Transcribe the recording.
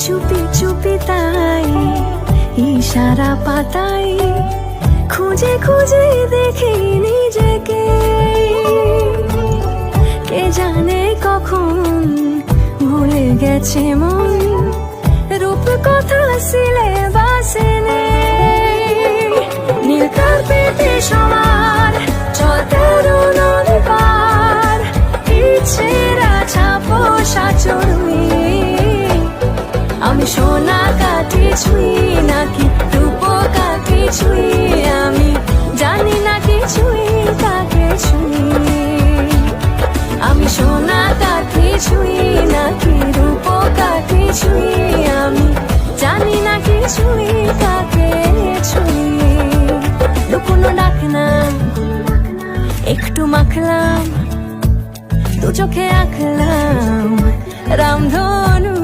চুপি চুপি তাই ইশারা পাতাই খুঁজে খুঁজে দেখি নিজেকে। কে জানে কখন ভুলে গেছে মন, রূপ কথা সিলেবাসে নেই। নীল কার্পেটে সবার চতেরো নদী পার, ইচ্ছেরা ছাপো সাচরুই। আমি সোনা কাঠি ছুঁই নাকি রূপ কাঠি ছুঁই, আমি জানি না কিছুই কাকে ছুঁই। আমি সোনা কাঠি ছুঁই নাকি রূপ কাঠি ছুঁই, আমি জানি না কিছুই কাকে ছুঁই। লুকোনো ডাকলাম একটু মাখলাম, দু চোখে আঁকলাম রামধনু।